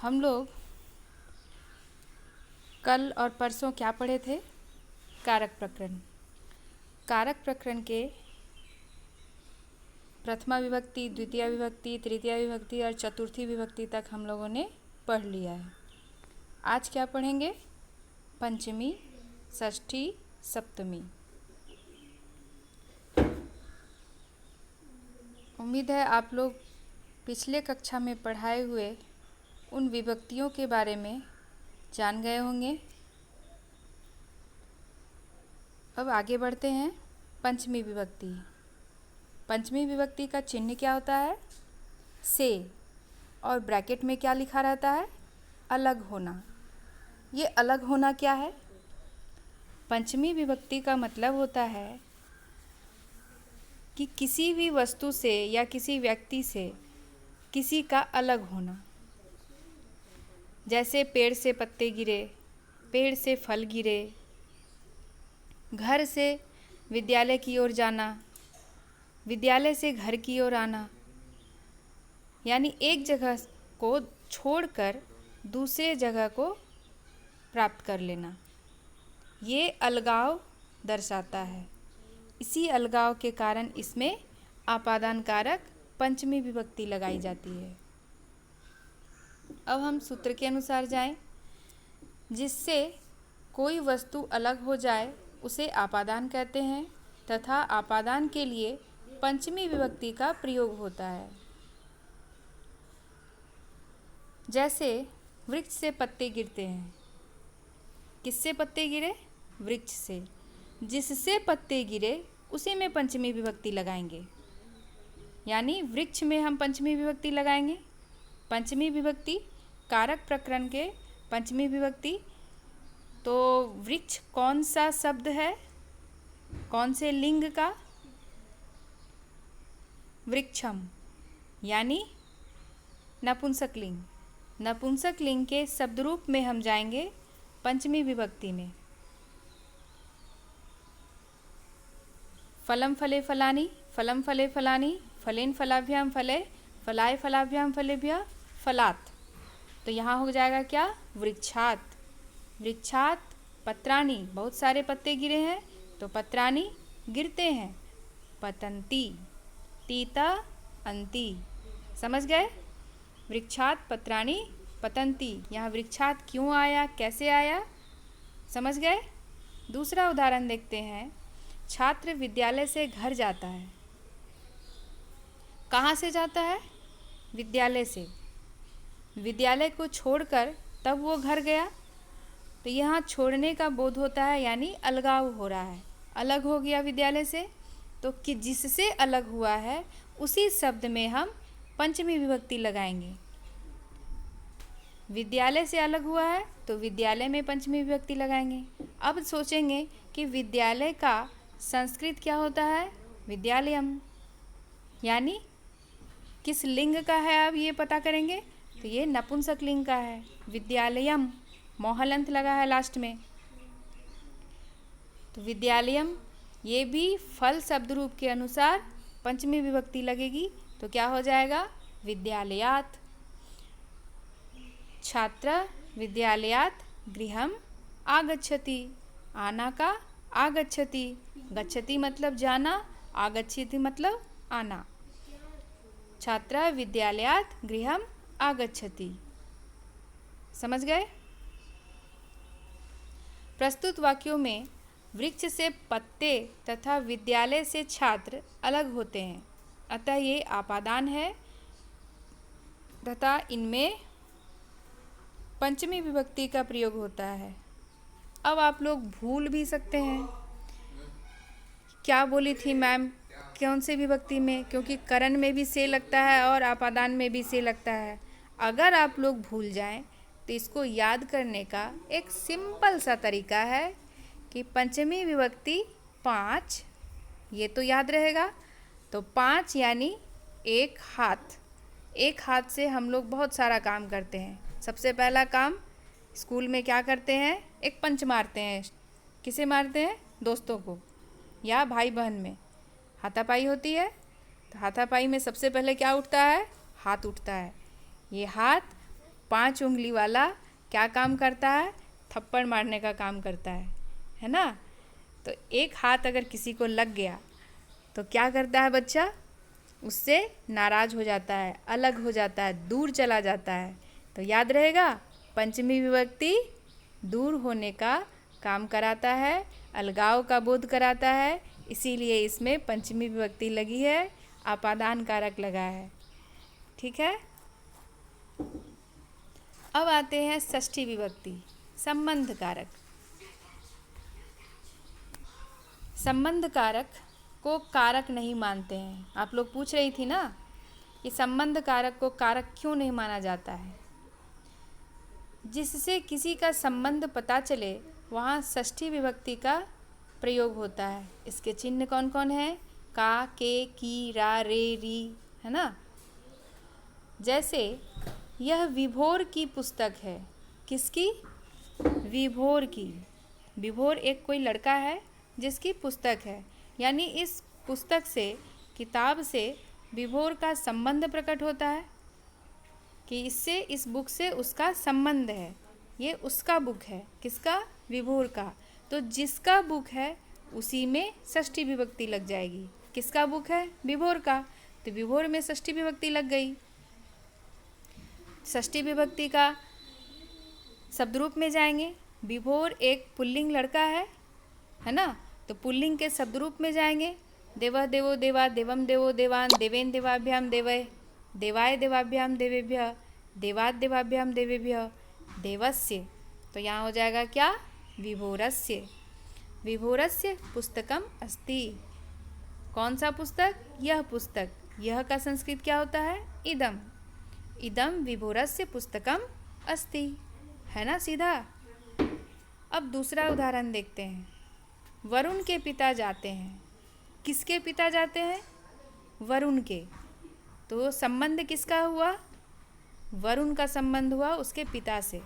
हम लोग कल और परसों क्या पढ़े थे? कारक प्रकरण। कारक प्रकरण के प्रथमा विभक्ति, द्वितीय विभक्ति, तृतीय विभक्ति और चतुर्थी विभक्ति तक हम लोगों ने पढ़ लिया है। आज क्या पढ़ेंगे? पंचमी, षष्ठी, सप्तमी। उम्मीद है आप लोग पिछले कक्षा में पढ़ाए हुए उन विभक्तियों के बारे में जान गए होंगे। अब आगे बढ़ते हैं। पंचमी विभक्ति। पंचमी विभक्ति का चिन्ह क्या होता है? से, और ब्रैकेट में क्या लिखा रहता है? अलग होना। ये अलग होना क्या है? पंचमी विभक्ति का मतलब होता है कि किसी भी वस्तु से या किसी व्यक्ति से किसी का अलग होना। जैसे पेड़ से पत्ते गिरे, पेड़ से फल गिरे, घर से विद्यालय की ओर जाना, विद्यालय से घर की ओर आना, यानी एक जगह को छोड़कर दूसरे जगह को प्राप्त कर लेना। ये अलगाव दर्शाता है। इसी अलगाव के कारण इसमें आपादान कारक पंचमी विभक्ति लगाई जाती है। अब हम सूत्र के अनुसार जाएं। जिससे कोई वस्तु अलग हो जाए उसे आपादान कहते हैं तथा आपादान के लिए पंचमी विभक्ति का प्रयोग होता है। जैसे वृक्ष से पत्ते गिरते हैं। किससे पत्ते गिरे? वृक्ष से। जिससे पत्ते गिरे उसी में पंचमी विभक्ति लगाएंगे, यानी वृक्ष में हम पंचमी विभक्ति लगाएंगे। पंचमी विभक्ति कारक प्रकरण के पंचमी विभक्ति। तो वृक्ष कौन सा शब्द है? कौन से लिंग का? वृक्षम, यानी नपुंसक लिंग। नपुंसक लिंग के शब्द रूप में हम जाएंगे पंचमी विभक्ति में। फलम फले फलानि, फलम फले फलानि, फलेन फलाभ्याम फले, फलाय फलाभ्याम फलेभ्यः फलात्। तो यहाँ हो जाएगा क्या? वृक्षात्। वृक्षात् पत्राणि, बहुत सारे पत्ते गिरे हैं तो पत्राणि गिरते हैं। पतन्ति, तीता अंति। समझ गए? वृक्षात् पत्राणि पतन्ति। यहाँ वृक्षात् क्यों आया, कैसे आया, समझ गए? दूसरा उदाहरण देखते हैं। छात्र विद्यालय से घर जाता है। कहाँ से जाता है? विद्यालय से। विद्यालय को छोड़कर तब वो घर गया, तो यहाँ छोड़ने का बोध होता है, यानी अलगाव हो रहा है। अलग हो गया विद्यालय से, तो कि जिससे अलग हुआ है उसी शब्द में हम पंचमी विभक्ति लगाएंगे। विद्यालय से अलग हुआ है तो विद्यालय में पंचमी विभक्ति लगाएंगे। अब सोचेंगे कि विद्यालय का संस्कृत क्या होता है? विद्यालयम, यानी किस लिंग का है अब ये पता करेंगे। तो ये नपुंसक लिंग का है, विद्यालयम, मोहलंत लगा है लास्ट में। तो विद्यालयम, ये भी फल शब्द रूप के अनुसार पंचमी विभक्ति लगेगी। तो क्या हो जाएगा? विद्यालयात्। छात्र विद्यालयात् गृहम आगच्छति। आना का आगच्छति। गच्छति मतलब जाना, आगच्छति मतलब आना। छात्र विद्यालयात् गृहम आगच्छति। समझ गए? प्रस्तुत वाक्यों में वृक्ष से पत्ते तथा विद्यालय से छात्र अलग होते हैं, अतः ये आपादान है तथा इनमें पंचमी विभक्ति का प्रयोग होता है। अब आप लोग भूल भी सकते हैं क्या बोली थी मैम, कौन से विभक्ति में, क्योंकि करण में भी से लगता है और आपादान में भी से लगता है। अगर आप लोग भूल जाएं तो इसको याद करने का एक सिंपल सा तरीका है कि पंचमी विभक्ति 5, ये तो याद रहेगा। तो 5 यानी एक हाथ। एक हाथ से हम लोग बहुत सारा काम करते हैं। सबसे पहला काम स्कूल में क्या करते हैं? एक पंच मारते हैं। किसे मारते हैं? दोस्तों को या भाई बहन में। हाथापाई होती है, तो हाथापाई में सबसे पहले क्या उठता है? हाथ उठता है। ये हाथ 5 उंगली वाला क्या काम करता है? थप्पड़ मारने का काम करता है ना। तो एक हाथ अगर किसी को लग गया तो क्या करता है बच्चा? उससे नाराज़ हो जाता है, अलग हो जाता है, दूर चला जाता है। तो याद रहेगा, पंचमी विभक्ति दूर होने का काम कराता है, अलगाव का बोध कराता है, इसीलिए इसमें पंचमी विभक्ति लगी है, आपादान कारक लगा है। ठीक है। अब आते हैं षष्ठी विभक्ति, संबंध कारक। संबंध कारक को कारक नहीं मानते हैं। आप लोग पूछ रही थी ना कि संबंध कारक को कारक क्यों नहीं माना जाता है। जिससे किसी का संबंध पता चले वहाँ षष्ठी विभक्ति का प्रयोग होता है। इसके चिन्ह कौन कौन है? का, के, की, रा, रे, री, है ना। जैसे यह विभोर की पुस्तक है। किसकी? विभोर की। विभोर एक कोई लड़का है जिसकी पुस्तक है, यानी इस पुस्तक से, किताब से विभोर का संबंध प्रकट होता है कि इससे, इस बुक से उसका संबंध है, ये उसका बुक है। किसका? विभोर का। तो जिसका बुक है उसी में षष्ठी विभक्ति लग जाएगी। किसका बुक है? विभोर का। तो विभोर में षष्ठी विभक्ति लग गई। षष्ठी विभक्ति का शब्द रूप में जाएंगे। विभोर एक पुल्लिंग लड़का है ना। तो पुल्लिंग के शब्द रूप में जाएंगे। देवः देवो देवा, देवम देवो देवान, देवेन देवाभ्याम देवय, देवाय देवाभ्याम देवेभ्यः, देवाद देवाभ्याम देवेभ्यः, देवस्य। तो यहाँ हो जाएगा क्या? विभोरस्य। विभोरस्य पुस्तकम अस्ति। कौन सा पुस्तक? यह पुस्तक। यह का संस्कृत क्या होता है? इदम। इदम विभोरस्य पुस्तकम अस्ति, है ना सीधा। अब दूसरा उदाहरण देखते हैं। वरुण के पिता जाते हैं। किसके पिता जाते हैं? वरुण के। तो संबंध किसका हुआ? वरुण का संबंध हुआ उसके पिता से।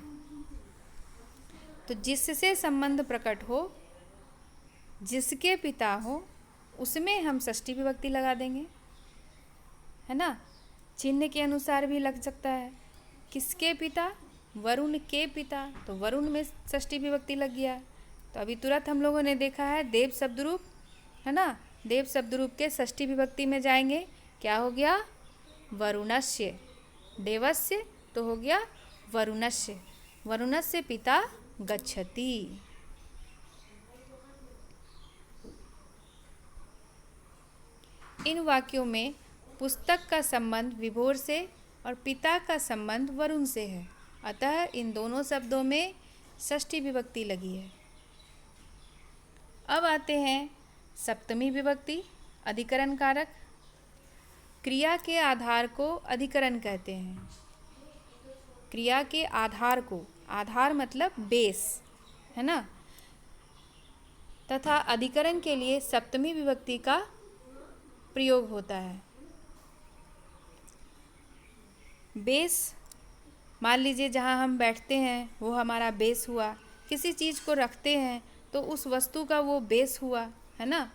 तो जिससे संबंध प्रकट हो, जिसके पिता हो, उसमें हम षष्ठी विभक्ति लगा देंगे, है ना। चिन्ह के अनुसार भी लग सकता है। किसके पिता? वरुण के पिता। तो वरुण में षष्ठी विभक्ति लग गया। तो अभी तुरंत हम लोगों ने देखा है देव शब्द रूप, है ना। देव शब्द रूप के षष्ठी विभक्ति में जाएंगे। क्या हो गया? वरुणस्य। देवस्य तो हो गया वरुणस्य। वरुणस्य पिता गच्छति। इन वाक्यों में पुस्तक का संबंध विभोर से और पिता का संबंध वरुण से है, अतः इन दोनों शब्दों में षष्ठी विभक्ति लगी है। अब आते हैं सप्तमी विभक्ति, अधिकरण कारक। क्रिया के आधार को अधिकरण कहते हैं। क्रिया के आधार को, आधार मतलब बेस, है ना, तथा अधिकरण के लिए सप्तमी विभक्ति का प्रयोग होता है। बेस, मान लीजिए जहाँ हम बैठते हैं वो हमारा बेस हुआ। किसी चीज़ को रखते हैं तो उस वस्तु का वो बेस हुआ, है ना।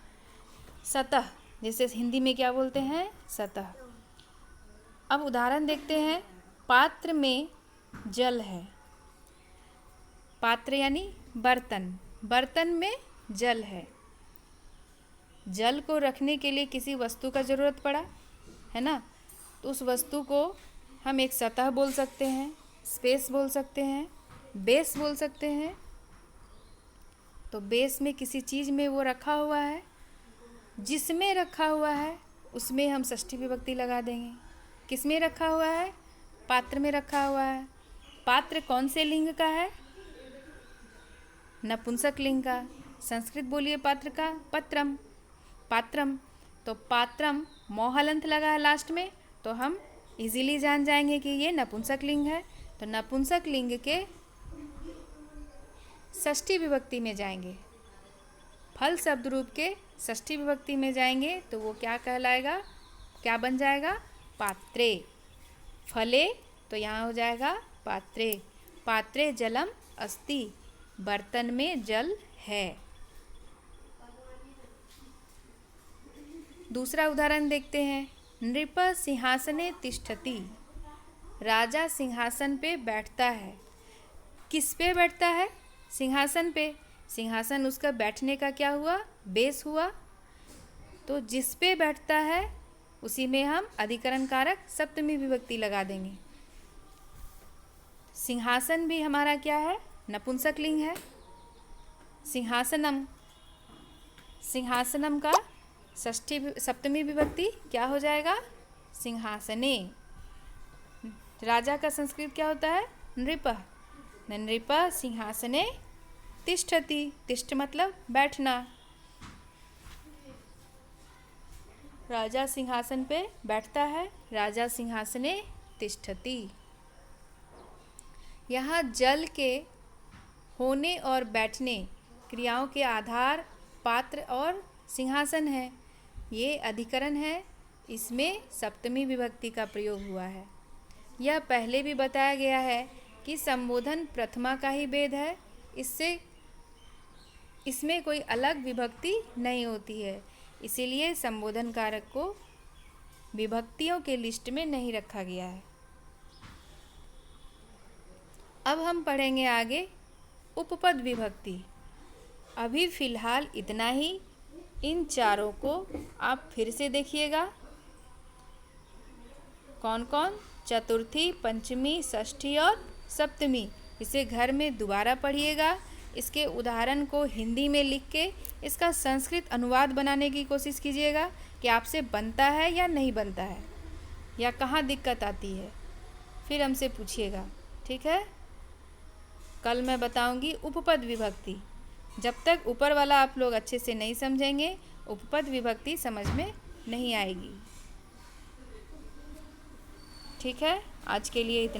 सतह, जैसे हिंदी में क्या बोलते हैं? सतह। अब उदाहरण देखते हैं। पात्र में जल है। पात्र यानी बर्तन, बर्तन में जल है। जल को रखने के लिए किसी वस्तु का ज़रूरत पड़ा, है ना। तो उस वस्तु को हम एक सतह बोल सकते हैं, स्पेस बोल सकते हैं, बेस बोल सकते हैं। तो बेस में किसी चीज़ में वो रखा हुआ है, जिसमें रखा हुआ है उसमें हम षष्ठी विभक्ति लगा देंगे। किस में रखा हुआ है? पात्र में रखा हुआ है। पात्र कौन से लिंग का है? नपुंसक लिंग का। संस्कृत बोलिए पात्र का, पत्रम, पात्रम। तो पात्रम मोहलंत लगा है लास्ट में, तो हम इजीली जान जाएंगे कि ये नपुंसक लिंग है। तो नपुंसक लिंग के षष्ठी विभक्ति में जाएंगे। फल शब्द रूप के षष्ठी विभक्ति में जाएंगे तो वो क्या कहलाएगा? क्या बन जाएगा? पात्रे। फले तो यहाँ हो जाएगा पात्रे। पात्रे जलम अस्ति, बर्तन में जल है। दूसरा उदाहरण देखते हैं। नृप सिंहासने तिष्ठति। राजा सिंहासन पे बैठता है। किस पे बैठता है? सिंहासन पे। सिंहासन उसका बैठने का क्या हुआ? बेस हुआ। तो जिस पे बैठता है उसी में हम अधिकरण कारक सप्तमी विभक्ति लगा देंगे। सिंहासन भी हमारा क्या है? नपुंसकलिंग है। सिंहासनम, सिंहासनम का सप्तमी विभक्ति क्या हो जाएगा? सिंहासने। राजा का संस्कृत क्या होता है? नृपः। नृपः सिंहासने तिष्ठति। तिष्ठ मतलब बैठना। राजा सिंहासन पे बैठता है। राजा सिंहासने तिष्ठति। यहाँ जल के होने और बैठने क्रियाओं के आधार पात्र और सिंहासन है। ये अधिकरण है, इसमें सप्तमी विभक्ति का प्रयोग हुआ है। यह पहले भी बताया गया है कि संबोधन प्रथमा का ही भेद है, इसमें कोई अलग विभक्ति नहीं होती है, इसीलिए संबोधन कारक को विभक्तियों के लिस्ट में नहीं रखा गया है। अब हम पढ़ेंगे आगे उपपद विभक्ति। अभी फ़िलहाल इतना ही। इन चारों को आप फिर से देखिएगा। कौन कौन? चतुर्थी, पंचमी, षष्ठी और सप्तमी। इसे घर में दोबारा पढ़िएगा। इसके उदाहरण को हिंदी में लिख के इसका संस्कृत अनुवाद बनाने की कोशिश कीजिएगा कि आपसे बनता है या नहीं बनता है, या कहाँ दिक्कत आती है। फिर हमसे पूछिएगा, ठीक है? कल मैं बताऊंगी उपपद विभक्ति। जब तक ऊपर वाला आप लोग अच्छे से नहीं समझेंगे, उपपद विभक्ति समझ में नहीं आएगी। ठीक है, आज के लिए इतना।